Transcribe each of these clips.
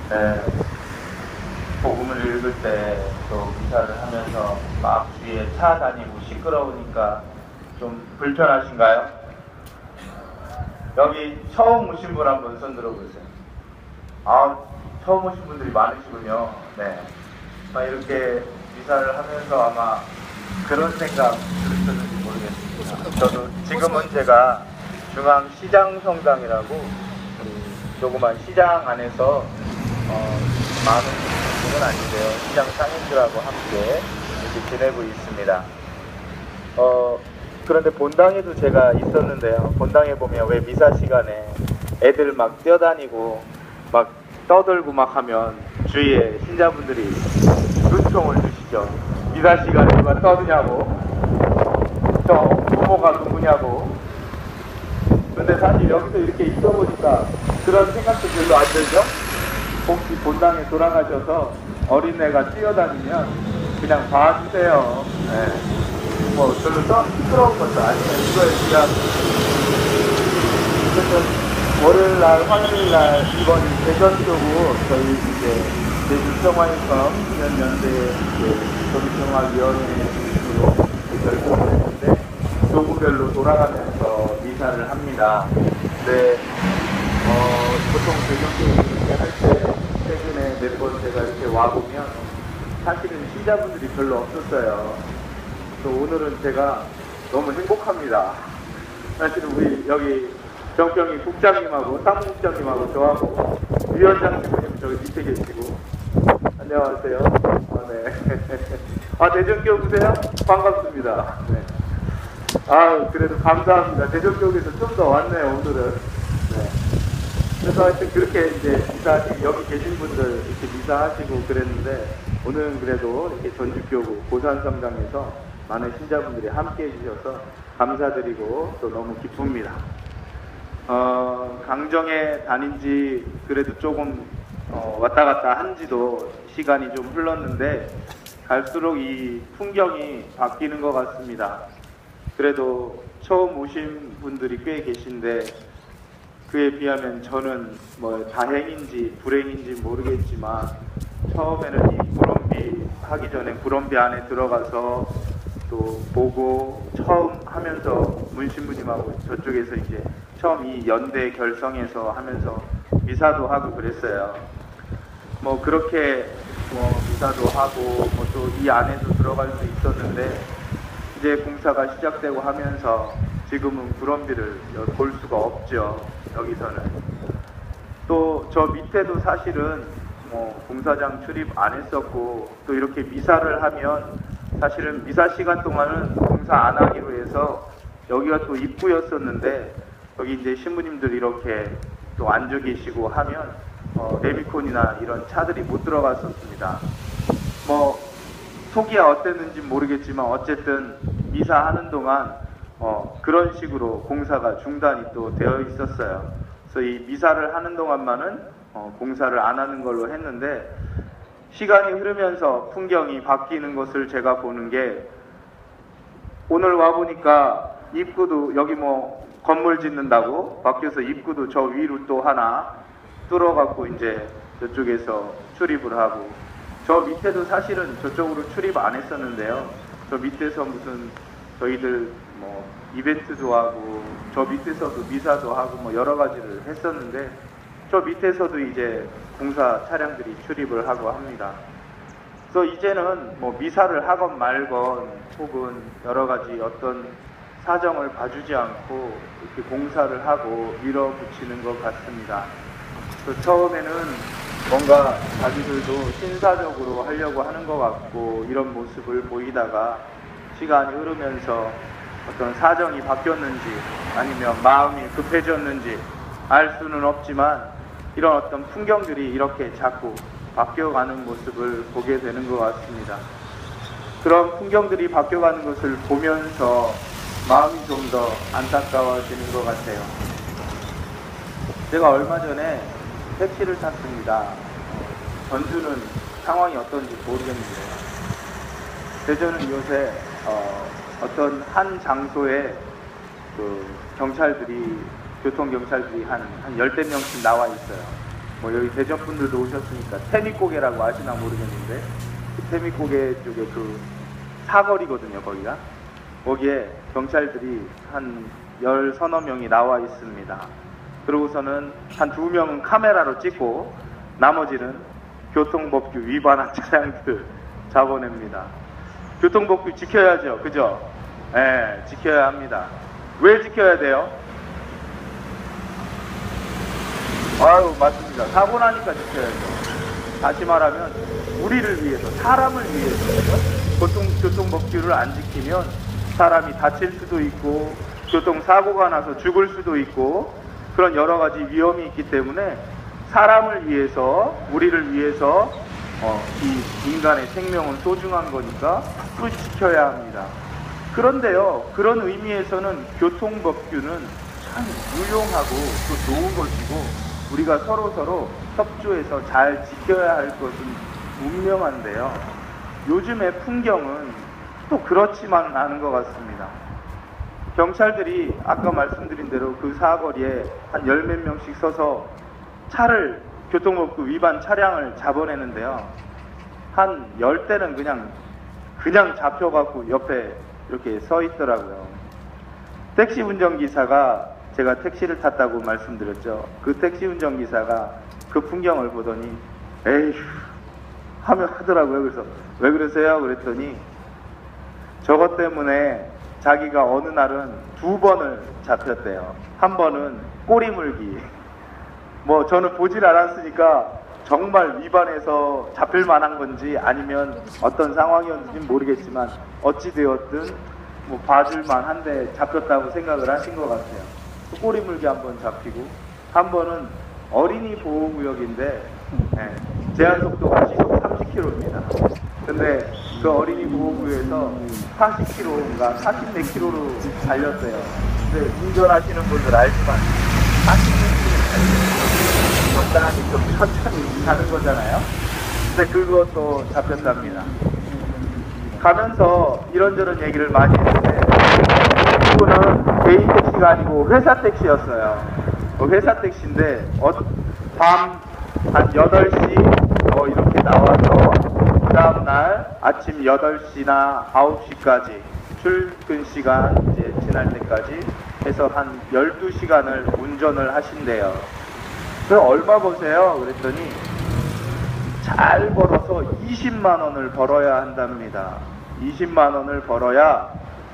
네, 복음을 읽을 때 또 미사를 하면서 막 뒤에 차 다니고 시끄러우니까 좀 불편하신가요? 여기 처음 오신 분 한번 손 들어보세요. 아, 처음 오신 분들이 많으시군요. 네. 막 이렇게 미사를 하면서 아마 그런 생각 들으셨는지 모르겠습니다. 저도 지금은 제가 중앙시장 성당이라고 조그만 시장 안에서 많은 분은 아닌데요. 시장 상인들하고 함께 이렇게 지내고 있습니다. 그런데 본당에도 제가 있었는데요. 본당에 보면 왜 미사 시간에 애들 막 뛰어다니고 막 떠들고 막 하면 주위에 신자분들이 눈총을 주시죠. 미사 시간에 누가 떠드냐고, 저 부모가 누구냐고. 근데 사실 여기서 이렇게 있어 보니까 그런 생각도 별로 안 들죠? 혹시 본당에 돌아가셔서 어린애가 뛰어다니면 그냥 봐주세요. 네. 뭐 별로 시끄러운 것도 아니에요. 이거에 그냥 그래서 월요일날, 화요일날 이번 대전 쪽으로 저희 이제 제주평화인성 수련연대 조기평화위원회로 결정을 했는데 조구별로 돌아가면서 미사를 합니다. 근데 보통 대전교회 이렇게 할 때 최근에 몇 번 제가 이렇게 와보면 사실은 신자분들이 별로 없었어요. 그래서 오늘은 제가 너무 행복합니다. 사실은 우리 여기 정병희 국장님하고 사무국장님하고 저하고 위원장님은 저기 밑에 계시고 안녕하세요. 네. 대전교 오세요? 반갑습니다. 네. 그래도 감사합니다. 대전교에서 좀 더 왔네요, 오늘은. 네. 그래서 하여튼 그렇게 이제 여기 계신 분들 이렇게 미사하시고 그랬는데, 오늘은 그래도 이렇게 전주교구 고산성당에서 많은 신자분들이 함께 해주셔서 감사드리고 또 너무 기쁩니다. 강정에 다닌 지 그래도 조금 왔다 갔다 한 지도 시간이 좀 흘렀는데, 갈수록 이 풍경이 바뀌는 것 같습니다. 그래도 처음 오신 분들이 꽤 계신데, 그에 비하면 저는 뭐 다행인지 불행인지 모르겠지만, 처음에는 이 구럼비 하기 전에 구럼비 안에 들어가서 또 보고 처음 하면서 문신부님하고 저쪽에서 이제 처음 이 연대 결성해서 하면서 미사도 하고 그랬어요. 뭐 그렇게 뭐 미사도 하고 뭐 또 이 안에도 들어갈 수 있었는데, 이제 공사가 시작되고 하면서 지금은 구럼비를 볼 수가 없죠. 여기서는. 또 저 밑에도 사실은 뭐 공사장 출입 안 했었고, 또 이렇게 미사를 하면 사실은 미사 시간 동안은 공사 안 하기로 해서 여기가 또 입구였었는데, 여기 이제 신부님들 이렇게 또 앉아 계시고 하면 레미콘이나 이런 차들이 못 들어갔었습니다. 뭐 속이야 어땠는지 모르겠지만 어쨌든 미사하는 동안 그런 식으로 공사가 중단이 또 되어 있었어요. 그래서 이 미사를 하는 동안만은 공사를 안 하는 걸로 했는데, 시간이 흐르면서 풍경이 바뀌는 것을 제가 보는 게, 오늘 와보니까 입구도 여기 뭐 건물 짓는다고 바뀌어서 입구도 저 위로 또 하나 뚫어갖고 이제 저쪽에서 출입을 하고, 저 밑에도 사실은 저쪽으로 출입 안 했었는데요. 저 밑에서 무슨 저희들 뭐 이벤트도 하고, 저 밑에서도 미사도 하고 뭐 여러 가지를 했었는데, 저 밑에서도 이제 공사 차량들이 출입을 하고 합니다. 그래서 이제는 뭐 미사를 하건 말건 혹은 여러 가지 어떤 사정을 봐주지 않고 이렇게 공사를 하고 밀어붙이는 것 같습니다. 그래서 처음에는 뭔가 자기들도 신사적으로 하려고 하는 것 같고 이런 모습을 보이다가, 시간이 흐르면서 어떤 사정이 바뀌었는지 아니면 마음이 급해졌는지 알 수는 없지만, 이런 어떤 풍경들이 이렇게 자꾸 바뀌어가는 모습을 보게 되는 것 같습니다. 그런 풍경들이 바뀌어가는 것을 보면서 마음이 좀 더 안타까워지는 것 같아요. 제가 얼마 전에 택시를 탔습니다. 전주는 상황이 어떤지 모르겠는데요. 대전은 요새 어떤 한 장소에 그 경찰들이, 교통경찰들이 한 10대 명씩 나와 있어요. 뭐 여기 대전 분들도 오셨으니까 태미고개라고 아시나 모르겠는데 그 태미고개 쪽에 그 사거리거든요. 거기에 경찰들이 한 10서너 명이 나와 있습니다. 그러고서는 한 2명은 카메라로 찍고 나머지는 교통법규 위반한 차량들 잡아냅니다. 교통법규 지켜야죠. 그죠? 네, 지켜야 합니다. 왜 지켜야 돼요? 아유, 맞습니다. 사고 나니까 지켜야죠. 다시 말하면 우리를 위해서, 사람을 위해서. 교통법규를 안 지키면 사람이 다칠 수도 있고 교통사고가 나서 죽을 수도 있고 그런 여러 가지 위험이 있기 때문에 사람을 위해서, 우리를 위해서 이 인간의 생명은 소중한 거니까 또 지켜야 합니다. 그런데요, 그런 의미에서는 교통법규는 참 유용하고 또 좋은 것이고 우리가 서로 협조해서 잘 지켜야 할 것은 분명한데요. 요즘의 풍경은 또 그렇지만은 않은 것 같습니다. 경찰들이 아까 말씀드린 대로 그 사거리에 한 10몇 명씩 서서 차를, 교통법규 위반 차량을 잡아내는데요. 한 10대는 그냥 잡혀갖고 옆에 이렇게 서 있더라고요. 택시 운전기사가, 제가 택시를 탔다고 말씀드렸죠. 그 택시 운전기사가 그 풍경을 보더니 에휴 하며 하더라고요. 그래서 왜 그러세요? 그랬더니 저것 때문에 자기가 어느 날은 2번을 잡혔대요. 한 번은 꼬리 물기. 뭐 저는 보질 않았으니까 정말 위반해서 잡힐 만한 건지 아니면 어떤 상황이었는지 모르겠지만 어찌되었든 뭐 봐줄만 한데 잡혔다고 생각을 하신 것 같아요. 꼬리 물기 한 번 잡히고, 한 번은 어린이 보호구역인데 제한 속도가 시속 30km입니다. 근데 그 어린이 보호구역에서 40km인가 40몇 km로 달렸어요. 근데 운전하시는 분들 알지만 40몇 km 적당히 좀 천천히 가는 거잖아요. 근데 그것도 잡혔답니다. 가면서 이런저런 얘기를 많이 했는데 그분은 개인 택시가 아니고 회사 택시였어요. 회사 택시인데 밤 한 8시 뭐 이렇게 나와서 그 다음날 아침 8시나 9시까지 출근 시간 이제 지날 때까지 해서 한 12시간을 운전을 하신대요. 그래서 얼마 버세요? 그랬더니 잘 벌어서 20만 원을 벌어야 한답니다. 20만 원을 벌어야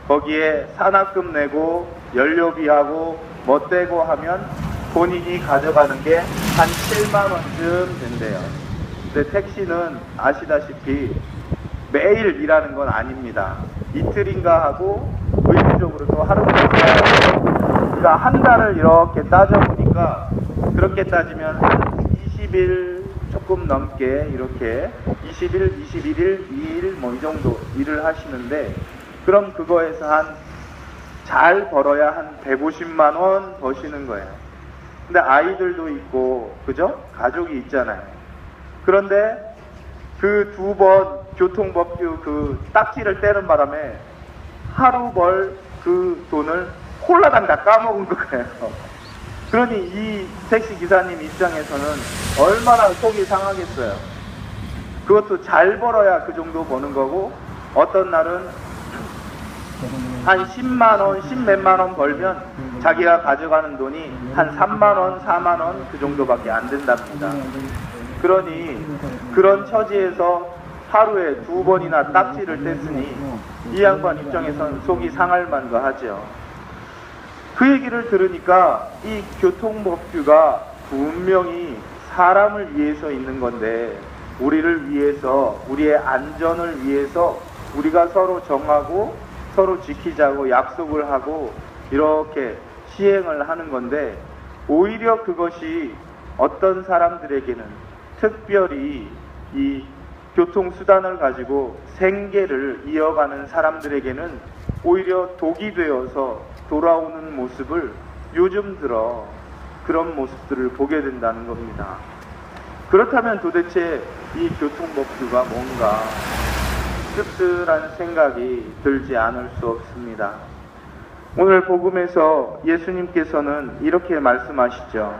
거기에 산학금 내고 연료비하고 뭐 떼고 하면 본인이 가져가는 게 한 7만 원쯤 된대요. 근데 택시는 아시다시피 매일 일하는 건 아닙니다. 이틀인가 하고 의무적으로 또 하루가 있어요. 그러니까 한 달을 이렇게 따져보니까 그렇게 따지면 한 20일 조금 넘게 이렇게 20일, 21일, 2일 뭐 이 정도 일을 하시는데 그럼 그거에서 한 잘 벌어야 한 150만 원 버시는 거예요. 근데 아이들도 있고 그죠? 가족이 있잖아요. 그런데 그 2번 교통법규 그 딱지를 떼는 바람에 하루 벌 그 돈을 홀라당 다 까먹은 거예요. 그러니 이 택시 기사님 입장에서는 얼마나 속이 상하겠어요. 그것도 잘 벌어야 그 정도 버는 거고 어떤 날은 한 10만원, 10몇만 원 벌면 자기가 가져가는 돈이 한 3만원, 4만원 그 정도밖에 안 된답니다. 그러니 그런 처지에서 하루에 2번이나 딱지를 뗐으니 이 양반 입장에선 속이 상할 만도 하죠. 그 얘기를 들으니까 이 교통법규가 분명히 사람을 위해서 있는 건데 우리를 위해서, 우리의 안전을 위해서 우리가 서로 정하고 서로 지키자고 약속을 하고 이렇게 시행을 하는 건데 오히려 그것이 어떤 사람들에게는 특별히 이 교통수단을 가지고 생계를 이어가는 사람들에게는 오히려 독이 되어서 돌아오는 모습을 요즘 들어 그런 모습들을 보게 된다는 겁니다. 그렇다면 도대체 이 교통법규가 뭔가 씁쓸한 생각이 들지 않을 수 없습니다. 오늘 복음에서 예수님께서는 이렇게 말씀하시죠.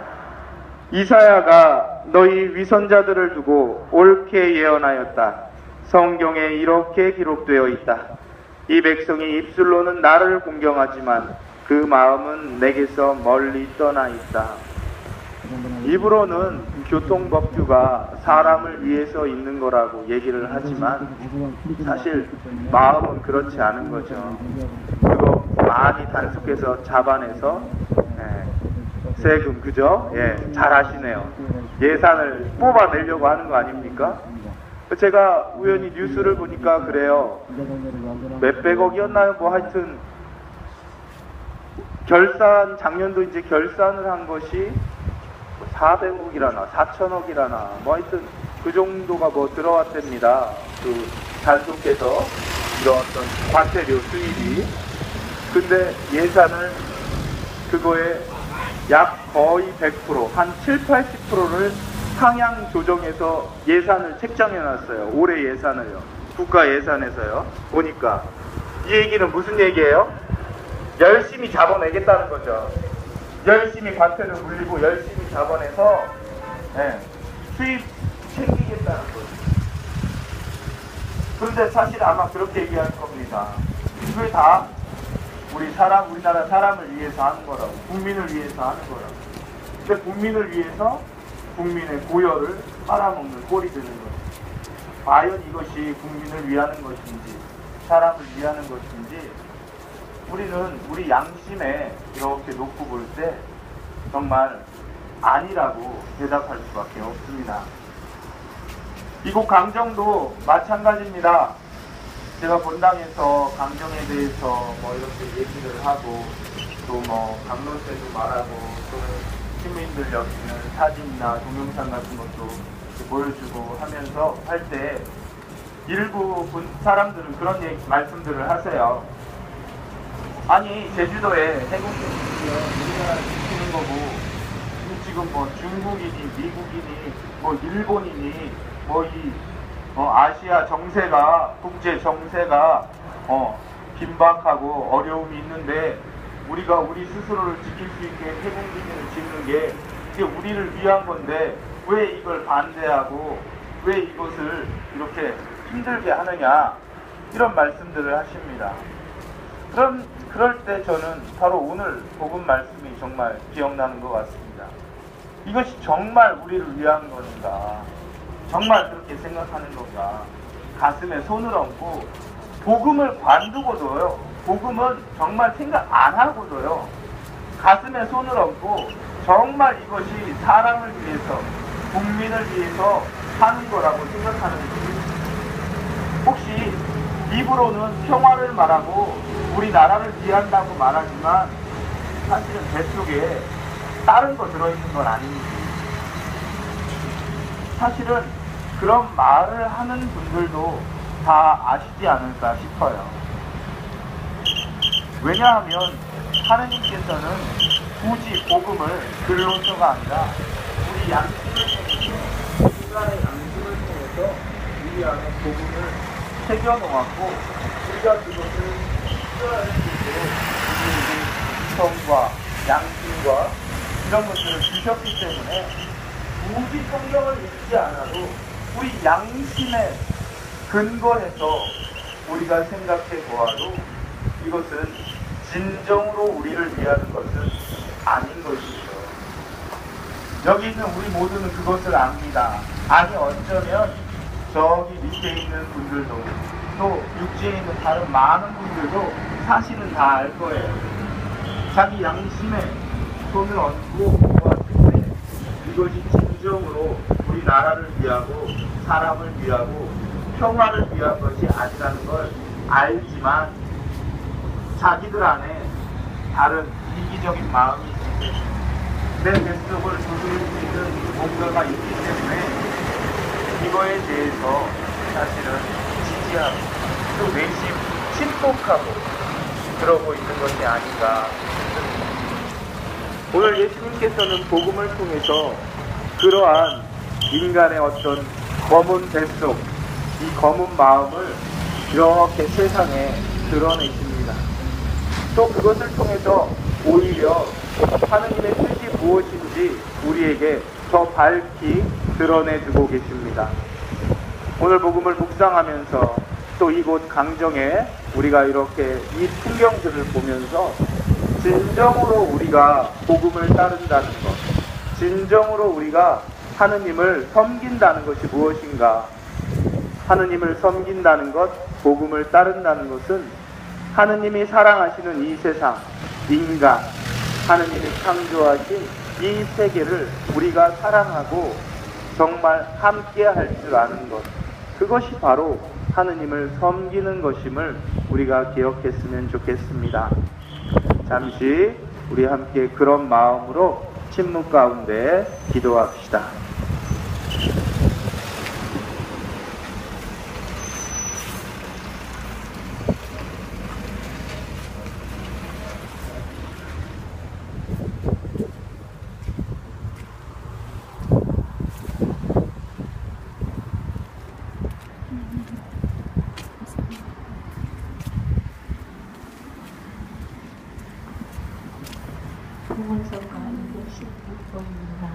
이사야가 너희 위선자들을 두고 옳게 예언하였다. 성경에 이렇게 기록되어 있다. 이 백성이 입술로는 나를 공경하지만 그 마음은 내게서 멀리 떠나 있다. 입으로는 교통법규가 사람을 위해서 있는 거라고 얘기를 하지만 사실 마음은 그렇지 않은 거죠. 그거 많이 단속해서 잡아내서 세금, 그죠? 잘 아시네요. 예산을 뽑아내려고 하는 거 아닙니까? 제가 우연히 뉴스를 보니까 그래요. 몇백억이었나요? 뭐 하여튼 작년도 이제 결산을 한 것이 400억이라나 4천억이라나 뭐 하여튼 그 정도가 뭐 들어왔답니다. 그 단속해서 이런 어떤 과태료 수입이. 근데 예산을 그거에 약 거의 100%, 한 7, 80%를 상향 조정해서 예산을 책정해 놨어요. 올해 예산을요. 국가 예산에서요. 보니까 이 얘기는 무슨 얘기예요? 열심히 잡아내겠다는 거죠. 열심히 과태료 물리고 열심히 잡아내서 수입 챙기겠다는 거죠. 그런데 사실 아마 그렇게 얘기할 겁니다. 그게 다 우리나라 사람을 위해서 하는 거라고, 국민을 위해서 하는 거라고. 근데 국민을 위해서 국민의 고열을 빨아먹는 꼴이 되는 거죠. 과연 이것이 국민을 위하는 것인지, 사람을 위하는 것인지, 우리는 우리 양심에 이렇게 놓고 볼 때 정말 아니라고 대답할 수밖에 없습니다. 이곳 강정도 마찬가지입니다. 제가 본당에서 강정에 대해서 뭐 이렇게 얘기를 하고 또 뭐 강론세도 말하고 또는 시민들 여기는 사진이나 동영상 같은 것도 보여주고 하면서 할 때 일부 사람들은 그런 말씀들을 하세요. 아니 제주도에 해군기지가 우리나라를 지키는 거고 지금 뭐 중국이니 미국이니 뭐 일본이니 뭐 이 아시아 정세가 국제 정세가 긴박하고 어려움이 있는데 우리가 우리 스스로를 지킬 수 있게 해군기지를 짓는 게 이게 우리를 위한 건데 왜 이걸 반대하고 왜 이것을 이렇게 힘들게 하느냐 이런 말씀들을 하십니다. 그럴 때 저는 바로 오늘 복음 말씀이 정말 기억나는 것 같습니다. 이것이 정말 우리를 위한 건가? 정말 그렇게 생각하는 건가? 가슴에 손을 얹고 복음을 관두고도요. 복음은 정말 생각 안 하고도요. 가슴에 손을 얹고 정말 이것이 사람을 위해서 국민을 위해서 하는 거라고 생각하는 거예요. 혹시 입으로는 평화를 말하고 우리나라를 위한다고 말하지만 사실은 뱃속에 다른 거 들어있는 건 아닙니다. 사실은 그런 말을 하는 분들도 다 아시지 않을까 싶어요. 왜냐하면 하느님께서는 굳이 복음을 글로서가 아니라 우리 양심을 통해서 인간의 양심을 통해서 우리 안에 복음을 새겨놓았고 우리가 그것을 실천할 수 있도록 우리에게 이성과 양심과 이런 것들을 주셨기 때문에 굳이 성경을 읽지 않아도 우리 양심에 근거해서 우리가 생각해 보아도 이것은 진정으로 우리를 위하는 것은 아닌 것이죠. 여기 있는 우리 모두는 그것을 압니다. 아니 어쩌면 저기 밑에 있는 분들도 또 육지에 있는 다른 많은 분들도 사실은 다 알 거예요. 자기 양심에 손을 얹고 보았을 때 이것이 진정으로 우리나라를 위하고 사람을 위하고 평화를 위한 것이 아니라는 걸 알지만 자기들 안에 다른 이기적인 마음이 있기 때문에 내 뱃속을 두드릴 수 있는 뭔가가 있기 때문에 이거에 대해서 사실은 지지하고 또 내심 침묵하고 그러고 있는 것이 아닌가 싶습니다. 오늘 예수님께서는 복음을 통해서 그러한 인간의 어떤 검은 뱃속, 이 검은 마음을 이렇게 세상에 드러내십니다. 또 그것을 통해서 오히려 하느님의 뜻이 무엇인지 우리에게 더 밝히 드러내주고 계십니다. 오늘 복음을 묵상하면서 또 이곳 강정에 우리가 이렇게 이 풍경들을 보면서 진정으로 우리가 복음을 따른다는 것, 진정으로 우리가 하느님을 섬긴다는 것이 무엇인가? 하느님을 섬긴다는 것, 복음을 따른다는 것은 하느님이 사랑하시는 이 세상, 인간, 하느님이 창조하신 이 세계를 우리가 사랑하고 정말 함께 할 줄 아는 것, 그것이 바로 하느님을 섬기는 것임을 우리가 기억했으면 좋겠습니다. 잠시 우리 함께 그런 마음으로 침묵 가운데 기도합시다. 보면서 가는 것이 기쁨입니다.